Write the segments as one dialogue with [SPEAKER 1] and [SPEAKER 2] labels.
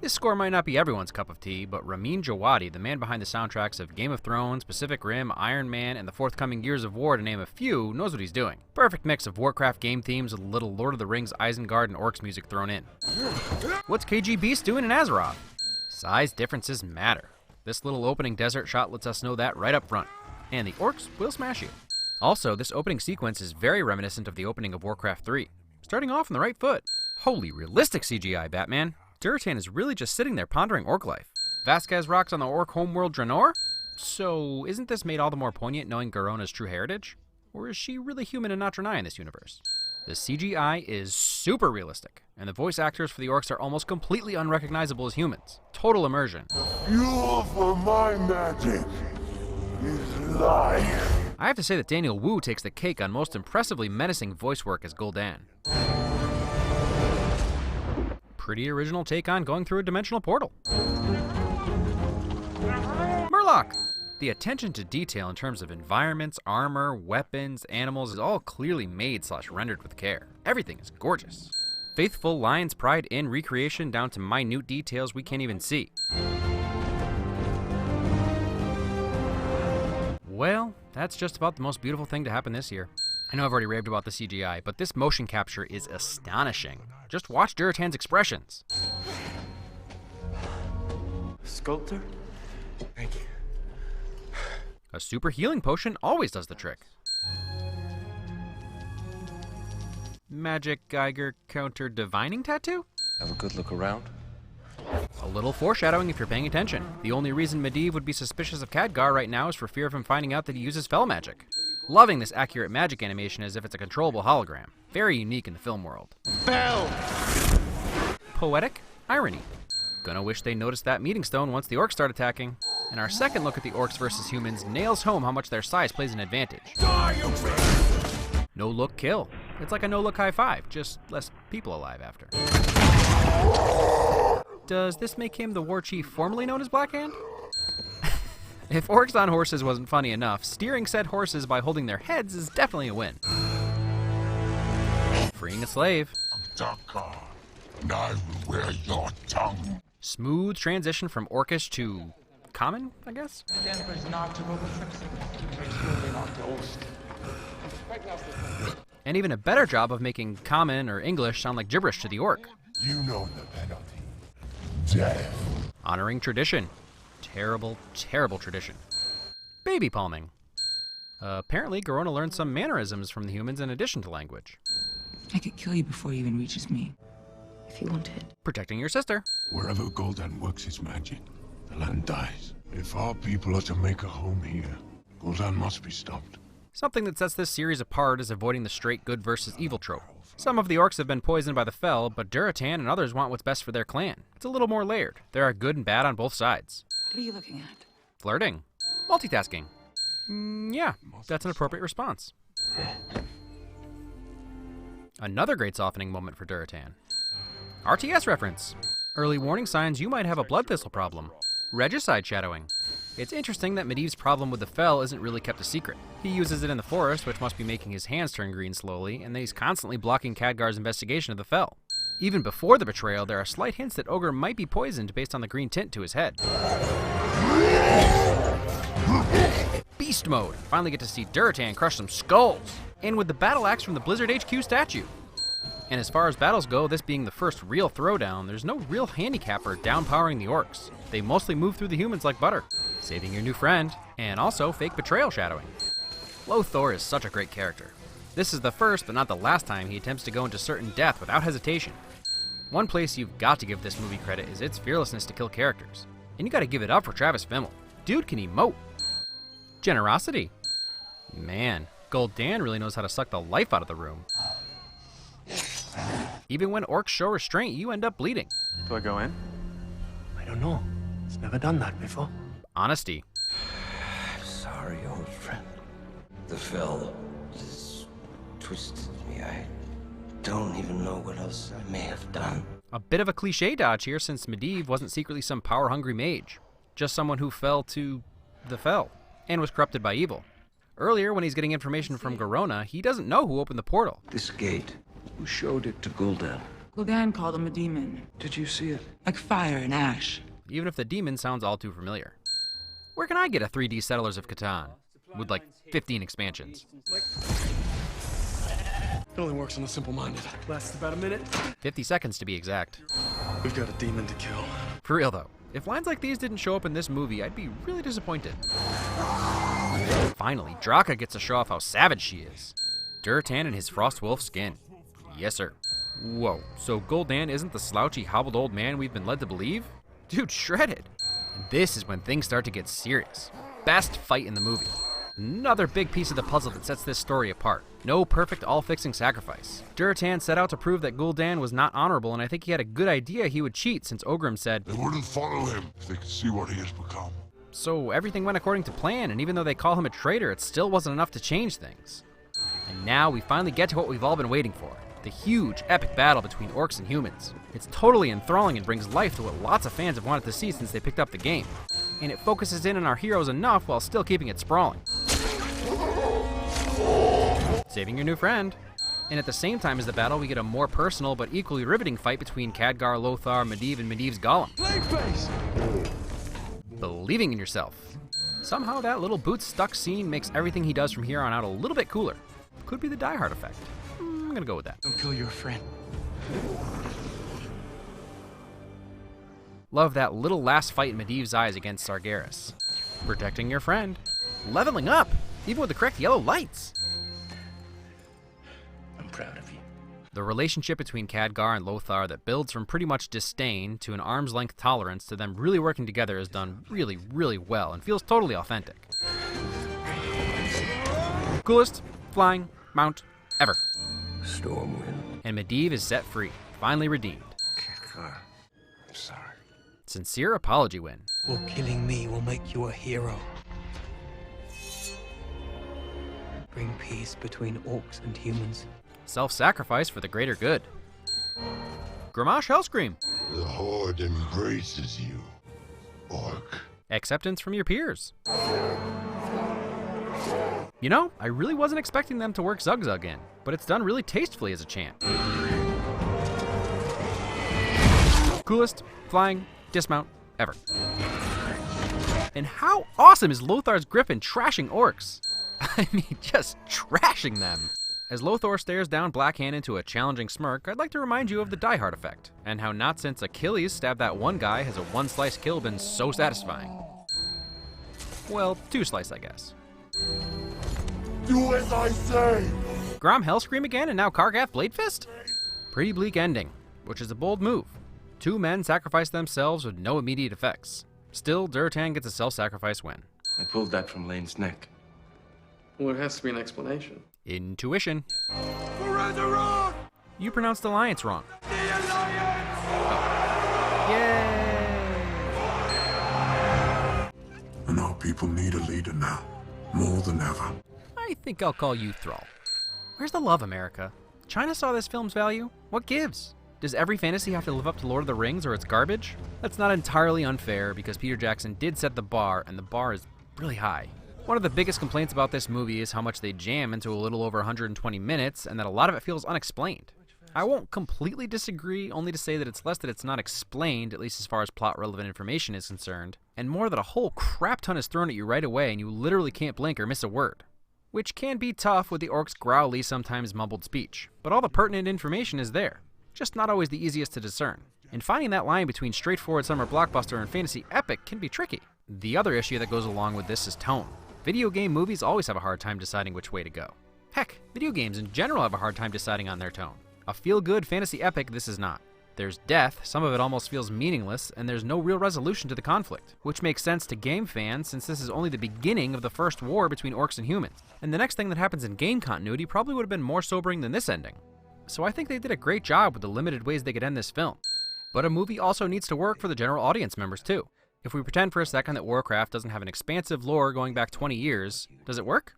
[SPEAKER 1] This score might not be everyone's cup of tea, but Ramin Djawadi, the man behind the soundtracks of Game of Thrones, Pacific Rim, Iron Man, and the forthcoming Gears of War to name a few, knows what he's doing. Perfect mix of Warcraft game themes with a little Lord of the Rings, Isengard, and Orcs music thrown in. What's KG Beast doing in Azeroth? Size differences matter. This little opening desert shot lets us know that right up front. And the Orcs will smash you. Also, this opening sequence is very reminiscent of the opening of Warcraft 3. Starting off on the right foot. Holy realistic CGI, Batman. Durotan is really just sitting there pondering orc life. Vasquez rocks on the orc homeworld Draenor? So, isn't this made all the more poignant knowing Garona's true heritage? Or is she really human and not Draenei in this universe? The CGI is super realistic, and the voice actors for the orcs are almost completely unrecognizable as humans. Total immersion.
[SPEAKER 2] Fuel for my magic is life.
[SPEAKER 1] I have to say that Daniel Wu takes the cake on most impressively menacing voice work as Gul'dan. Pretty original take on going through a dimensional portal. Murloc! The attention to detail in terms of environments, armor, weapons, animals is all clearly made / rendered with care. Everything is gorgeous. Faithful Lion's pride in recreation down to minute details we can't even see. Well, that's just about the most beautiful thing to happen this year. I know I've already raved about the CGI, but this motion capture is astonishing. Just watch Durotan's expressions.
[SPEAKER 3] Sculptor? Thank you.
[SPEAKER 1] A super healing potion always does the trick. Magic Geiger counter divining tattoo?
[SPEAKER 3] Have a good look around.
[SPEAKER 1] A little foreshadowing if you're paying attention. The only reason Medivh would be suspicious of Khadgar right now is for fear of him finding out that he uses fel magic. Loving this accurate magic animation as if it's a controllable hologram. Very unique in the film world.
[SPEAKER 3] Bell!
[SPEAKER 1] Poetic irony. Gonna wish they noticed that meeting stone once the orcs start attacking. And our second look at the orcs versus humans nails home how much their size plays an advantage. No look kill. It's like a no look high five, just less people alive after. Does this make him the war chief formerly known as Blackhand? If orcs on horses wasn't funny enough, steering said horses by holding their heads is definitely a win. Freeing a slave.
[SPEAKER 2] Dakar, and I will wear your tongue.
[SPEAKER 1] Smooth transition from orcish to common, I guess? And even a better job of making common or English sound like gibberish to the orc.
[SPEAKER 2] You know the penalty. Death.
[SPEAKER 1] Honoring tradition. Terrible, terrible tradition. Baby palming. Apparently, Garona learned some mannerisms from the humans in addition to language.
[SPEAKER 4] I could kill you before he even reaches me, if you wanted.
[SPEAKER 1] Protecting your sister.
[SPEAKER 2] Wherever Gul'dan works his magic, the land dies. If our people are to make a home here, Gul'dan must be stopped.
[SPEAKER 1] Something that sets this series apart is avoiding the straight good versus evil trope. Some of the orcs have been poisoned by the fel, but Durotan and others want what's best for their clan. It's a little more layered. There are good and bad on both sides.
[SPEAKER 4] What are you looking at?
[SPEAKER 1] Flirting. Multitasking. Yeah, that's an appropriate response. Another great softening moment for Durotan. RTS reference. Early warning signs you might have a blood thistle problem. Regicide shadowing. It's interesting that Medivh's problem with the fel isn't really kept a secret. He uses it in the forest, which must be making his hands turn green slowly, and then he's constantly blocking Khadgar's investigation of the fel. Even before the betrayal, there are slight hints that Ogre might be poisoned based on the green tint to his head. Beast mode. Finally get to see Durotan crush some skulls. And with the battle axe from the Blizzard HQ statue. And as far as battles go, this being the first real throwdown, there's no real handicapper downpowering the orcs. They mostly move through the humans like butter, saving your new friend, and also fake betrayal shadowing. Lothor is such a great character. This is the first, but not the last time he attempts to go into certain death without hesitation. One place you've got to give this movie credit is its fearlessness to kill characters. And you gotta give it up for Travis Fimmel. Dude can emote. Generosity. Man, Gul'dan really knows how to suck the life out of the room. Even when orcs show restraint, you end up bleeding.
[SPEAKER 3] Do I go in?
[SPEAKER 5] I don't know. It's never done that before.
[SPEAKER 1] Honesty.
[SPEAKER 6] Sorry, old friend. The fel just twisted me. I don't even know what else I may have done.
[SPEAKER 1] A bit of a cliche dodge here since Medivh wasn't secretly some power-hungry mage. Just someone who fell to the fel and was corrupted by evil. Earlier, when he's getting information from Garona, he doesn't know who opened the portal.
[SPEAKER 6] This gate, who showed it to Gul'dan?
[SPEAKER 4] Gul'dan called him a demon.
[SPEAKER 3] Did you see it?
[SPEAKER 4] Like fire and ash.
[SPEAKER 1] Even if the demon sounds all too familiar. Where can I get a 3D Settlers of Catan? With like 15 expansions.
[SPEAKER 5] It only works on the simple-minded. Lasts about a minute.
[SPEAKER 1] 50 seconds to be exact.
[SPEAKER 5] We've got a demon to kill.
[SPEAKER 1] For real though, if lines like these didn't show up in this movie, I'd be really disappointed. Finally, Draka gets to show off how savage she is. Durtan in his Frostwolf skin. Yes sir. Whoa, so Gul'dan isn't the slouchy, hobbled old man we've been led to believe? Dude, shredded. And this is when things start to get serious. Best fight in the movie. Another big piece of the puzzle that sets this story apart. No perfect all-fixing sacrifice. Durtan set out to prove that Gul'dan was not honorable, and I think he had a good idea he would cheat since Ogrim said,
[SPEAKER 2] They wouldn't follow him if they could see what he has become.
[SPEAKER 1] so everything went according to plan, and even though they call him a traitor, it still wasn't enough to change things. And now we finally get to what we've all been waiting for. The huge, epic battle between orcs and humans. It's totally enthralling and brings life to what lots of fans have wanted to see since they picked up the game. And it focuses in on our heroes enough while still keeping it sprawling. Saving your new friend. And at the same time as the battle, we get a more personal but equally riveting fight between Khadgar, Lothar, Medivh, and Medivh's Golem. Believing in yourself. Somehow that little boots stuck scene makes everything he does from here on out a little bit cooler. Could be the Die Hard effect. I'm gonna go with that.
[SPEAKER 5] Don't kill your friend.
[SPEAKER 1] Love that little last fight in Medivh's eyes against Sargeras. Protecting your friend. Leveling up, even with the correct yellow lights.
[SPEAKER 5] I'm proud of you.
[SPEAKER 1] The relationship between Khadgar and Lothar that builds from pretty much disdain to an arm's length tolerance to them really working together is done really, really well and feels totally authentic. Coolest flying mount ever.
[SPEAKER 6] Stormwind.
[SPEAKER 1] And Medivh is set free, finally redeemed.
[SPEAKER 6] Khadgar, I'm sorry.
[SPEAKER 1] Sincere apology win.
[SPEAKER 5] Or killing me will make you a hero. Bring peace between orcs and humans.
[SPEAKER 1] Self-sacrifice for the greater good. Gramash Hellscream.
[SPEAKER 2] The Horde embraces you, Orc.
[SPEAKER 1] Acceptance from your peers. You know, I really wasn't expecting them to work Zug Zug in, but it's done really tastefully as a chant. Coolest flying dismount ever. And how awesome is Lothar's Griffin trashing orcs? I mean, just trashing them. As Lothar stares down Blackhand into a challenging smirk, I'd like to remind you of the Die Hard effect, and how not since Achilles stabbed that one guy has a one-slice kill been so satisfying. Well, two-slice, I guess.
[SPEAKER 2] Do as I say!
[SPEAKER 1] Grom Hellscream again, and now Kargath Bladefist? Pretty bleak ending, which is a bold move. Two men sacrifice themselves with no immediate effects. Still, Durtan gets a self-sacrifice win.
[SPEAKER 3] I pulled that from Lane's neck.
[SPEAKER 7] Well, there has to be an explanation.
[SPEAKER 1] Intuition.
[SPEAKER 2] Ragnarok!
[SPEAKER 1] You pronounced Alliance wrong. Yay!
[SPEAKER 2] And our people need a leader now, more than ever.
[SPEAKER 1] I think I'll call you Thrall. Where's the love, America? China saw this film's value? What gives? Does every fantasy have to live up to Lord of the Rings or it's garbage? That's not entirely unfair because Peter Jackson did set the bar, and the bar is really high. One of the biggest complaints about this movie is how much they jam into a little over 120 minutes and that a lot of it feels unexplained. I won't completely disagree, only to say that it's less that it's not explained, at least as far as plot-relevant information is concerned, and more that a whole crap ton is thrown at you right away and you literally can't blink or miss a word. Which can be tough with the orc's growly, sometimes mumbled speech, but all the pertinent information is there, just not always the easiest to discern. And finding that line between straightforward summer blockbuster and fantasy epic can be tricky. The other issue that goes along with this is tone. Video game movies always have a hard time deciding which way to go. Heck, video games in general have a hard time deciding on their tone. A feel-good fantasy epic this is not. There's death, some of it almost feels meaningless, and there's no real resolution to the conflict, which makes sense to game fans since this is only the beginning of the first war between orcs and humans, and the next thing that happens in game continuity probably would have been more sobering than this ending. So I think they did a great job with the limited ways they could end this film. But a movie also needs to work for the general audience members too. If we pretend for a second that Warcraft doesn't have an expansive lore going back 20 years, does it work?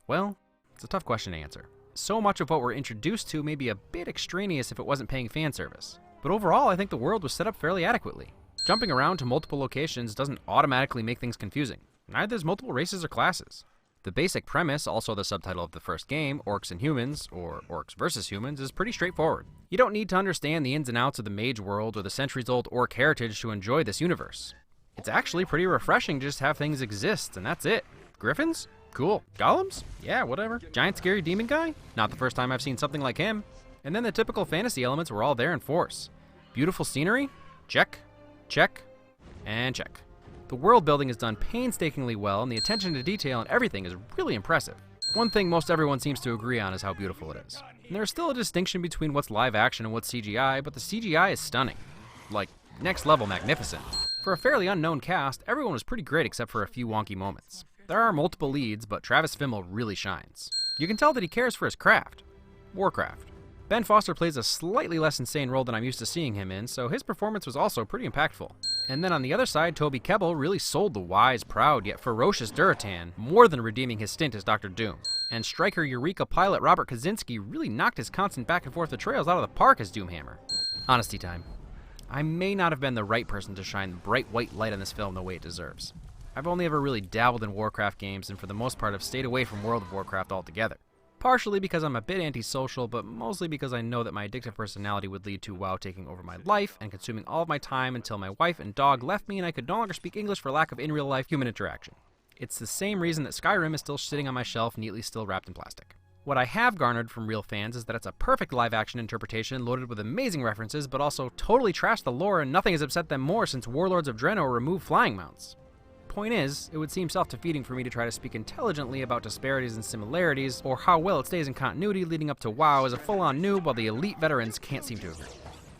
[SPEAKER 1] Well, it's a tough question to answer. So much of what we're introduced to may be a bit extraneous if it wasn't paying fan service. But overall, I think the world was set up fairly adequately. Jumping around to multiple locations doesn't automatically make things confusing. Neither does multiple races or classes. The basic premise, also the subtitle of the first game, Orcs and Humans, or Orcs versus Humans, is pretty straightforward. You don't need to understand the ins and outs of the mage world or the centuries-old orc heritage to enjoy this universe. It's actually pretty refreshing to just have things exist, and that's it. Griffins? Cool. Golems? Yeah, whatever. Giant scary demon guy? Not the first time I've seen something like him. And then the typical fantasy elements were all there in force. Beautiful scenery? Check. Check. And check. The world building is done painstakingly well, and the attention to detail and everything is really impressive. One thing most everyone seems to agree on is how beautiful it is. And there's still a distinction between what's live action and what's CGI, but the CGI is stunning. Like, next level magnificent. For a fairly unknown cast, everyone was pretty great except for a few wonky moments. There are multiple leads, but Travis Fimmel really shines. You can tell that he cares for his craft. Warcraft. Ben Foster plays a slightly less insane role than I'm used to seeing him in, so his performance was also pretty impactful. And then on the other side, Toby Kebbell really sold the wise, proud, yet ferocious Duratan, more than redeeming his stint as Dr. Doom. And striker Eureka pilot Robert Kaczynski really knocked his constant back and forth betrayals out of the park as Doomhammer. Honesty time. I may not have been the right person to shine the bright white light on this film the way it deserves. I've only ever really dabbled in Warcraft games, and for the most part have stayed away from World of Warcraft altogether. Partially because I'm a bit antisocial, but mostly because I know that my addictive personality would lead to WoW taking over my life and consuming all of my time until my wife and dog left me and I could no longer speak English for lack of in real life human interaction. It's the same reason that Skyrim is still sitting on my shelf, neatly still wrapped in plastic. What I have garnered from real fans is that it's a perfect live-action interpretation loaded with amazing references, but also totally trashed the lore, and nothing has upset them more since Warlords of Draenor removed flying mounts. Point is, it would seem self-defeating for me to try to speak intelligently about disparities and similarities, or how well it stays in continuity leading up to WoW as a full-on noob while the elite veterans can't seem to agree.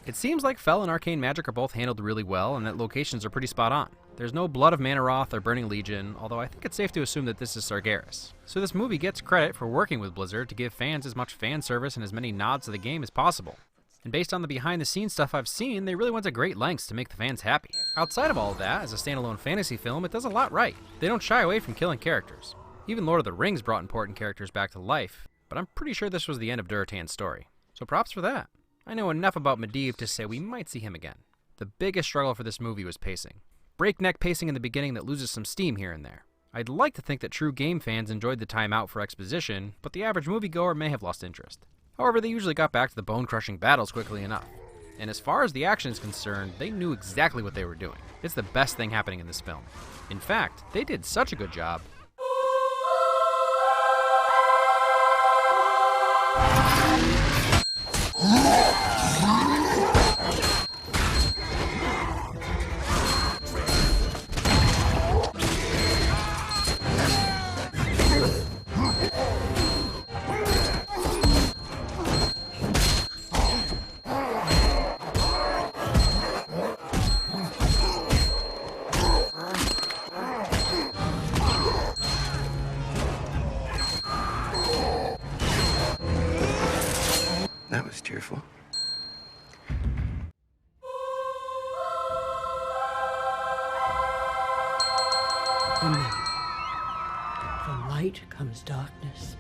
[SPEAKER 1] It seems like Fel and Arcane Magic are both handled really well, and that locations are pretty spot on. There's no Blood of Manaroth or Burning Legion, although I think it's safe to assume that this is Sargeras. So this movie gets credit for working with Blizzard to give fans as much fan service and as many nods to the game as possible. And based on the behind-the-scenes stuff I've seen, they really went to great lengths to make the fans happy. Outside of all of that, as a standalone fantasy film, it does a lot right. They don't shy away from killing characters. Even Lord of the Rings brought important characters back to life, but I'm pretty sure this was the end of Duratan's story. So props for that. I know enough about Medivh to say we might see him again. The biggest struggle for this movie was pacing. Breakneck pacing in the beginning that loses some steam here and there. I'd like to think that true game fans enjoyed the time out for exposition, but the average moviegoer may have lost interest. However, they usually got back to the bone-crushing battles quickly enough. And as far as the action is concerned, they knew exactly what they were doing. It's the best thing happening in this film. In fact, they did such a good job.
[SPEAKER 6] That was tearful.
[SPEAKER 8] Remember, from light comes darkness,